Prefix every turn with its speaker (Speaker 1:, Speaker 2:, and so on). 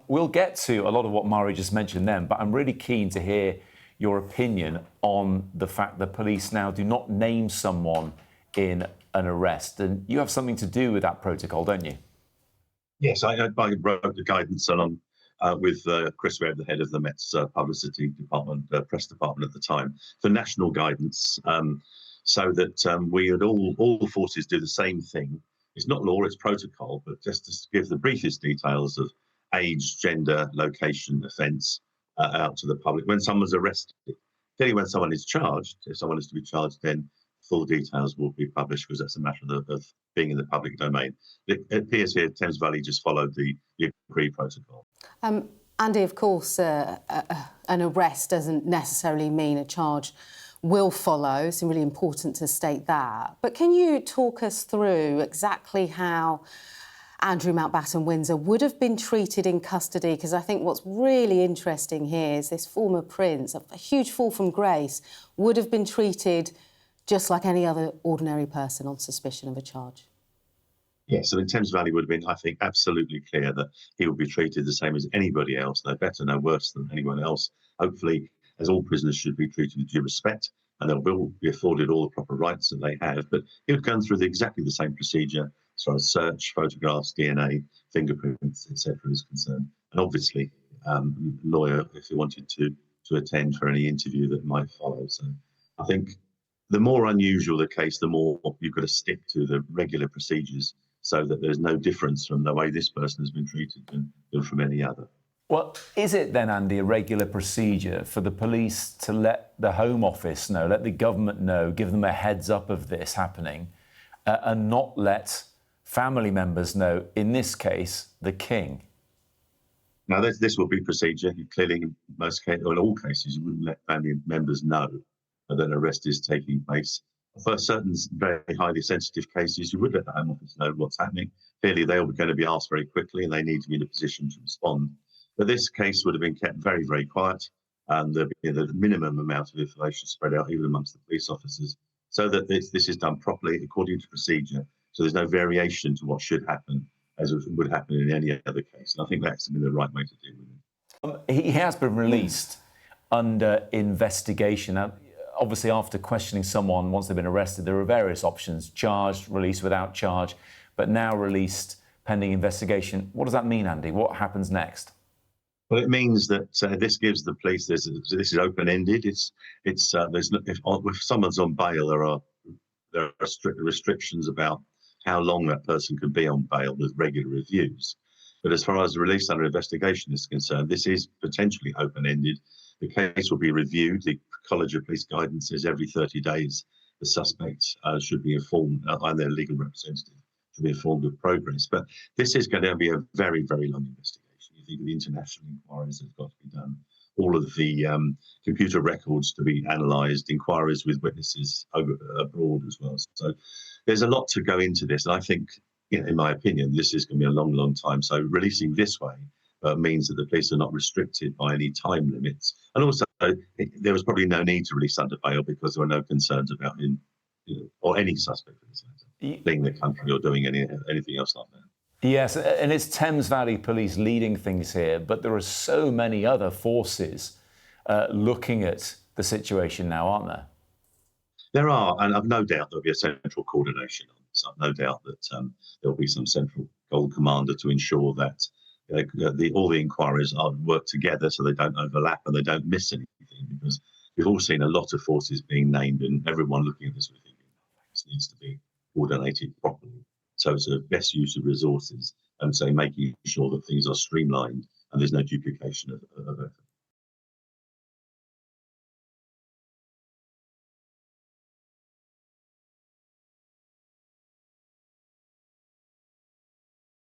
Speaker 1: we'll get to a lot of what Mari just mentioned then, but I'm really keen to hear your opinion on the fact that police now do not name someone in an arrest. And you have something to do with that protocol, don't you?
Speaker 2: Yes, I wrote the guidance along with Chris Webb, the head of the Met's publicity department, press department at the time, for national guidance, so that we would all forces do the same thing. It's not law, it's protocol, but just to give the briefest details of age, gender, location, offence out to the public when someone's arrested. Clearly, when someone is charged, if someone is to be charged, then full details will be published because that's a matter of being in the public domain. It appears here Thames Valley just followed the agreed protocol.
Speaker 3: Andy, of course, an arrest doesn't necessarily mean a charge will follow. It's really important to state that. But can you talk us through exactly how Andrew Mountbatten-Windsor would have been treated in custody? Because I think what's really interesting here is this former prince, a huge fall from grace, would have been treated just like any other ordinary person on suspicion of a charge.
Speaker 2: Yes, so in Thames Valley would have been, I think, absolutely clear that he would be treated the same as anybody else, no better, no worse than anyone else. Hopefully, as all prisoners should be treated with due respect, and they will be afforded all the proper rights that they have. But he would go through exactly the same procedure as far as search, photographs, DNA, fingerprints, etc. is concerned. And obviously, lawyer if he wanted to attend for any interview that might follow. So I think the more unusual the case, the more you've got to stick to the regular procedures so that there's no difference from the way this person has been treated than from any other.
Speaker 1: Well, is it then, Andy, a regular procedure for the police to let the Home Office know, let the government know, give them a heads up of this happening, and not let family members know, in this case, the King?
Speaker 2: Now, this will be procedure. Clearly, in most cases, or in all cases, you wouldn't let family members know that an arrest is taking place. For certain very highly sensitive cases, you would let the Home Office know what's happening. Clearly, they are going to be asked very quickly and they need to be in a position to respond. But this case would have been kept very, very quiet, and there'd be the minimum amount of information spread out even amongst the police officers, so that this is done properly according to procedure. So there's no variation to what should happen as would happen in any other case. And I think that's been the right way to deal with it.
Speaker 1: He has been released under investigation. Now, obviously, after questioning someone once they've been arrested, there are various options: charged, released without charge, but now released pending investigation. What does that mean, Andy? What happens next?
Speaker 2: Well, it means that this gives the police this is open-ended. If someone's on bail, there are strict restrictions about how long that person can be on bail with regular reviews. But as far as the release under investigation is concerned, this is potentially open-ended. The case will be reviewed. The College of Police guidance says every 30 days the suspect should be informed, and their legal representative should be informed of progress. But this is going to be a very, very long investigation. You think of the international inquiries that have got to be done, all of the computer records to be analysed, inquiries with witnesses abroad as well. So there's a lot to go into this. And I think, in my opinion, this is going to be a long, long time. So releasing this way means that the police are not restricted by any time limits. And also, there was probably no need to release under bail because there were no concerns about him, or any suspect fleeing the country or doing anything else like that.
Speaker 1: Yes, and it's Thames Valley Police leading things here, but there are so many other forces looking at the situation now, aren't there?
Speaker 2: There are, and I've no doubt there'll be a central coordination on this. I've no doubt that there'll be some central gold commander to ensure that all the inquiries are work together so they don't overlap and they don't miss anything, because we've all seen a lot of forces being named and everyone looking at this, we're thinking this needs to be coordinated properly. So it's a best use of resources and so making sure that things are streamlined and there's no duplication of effort.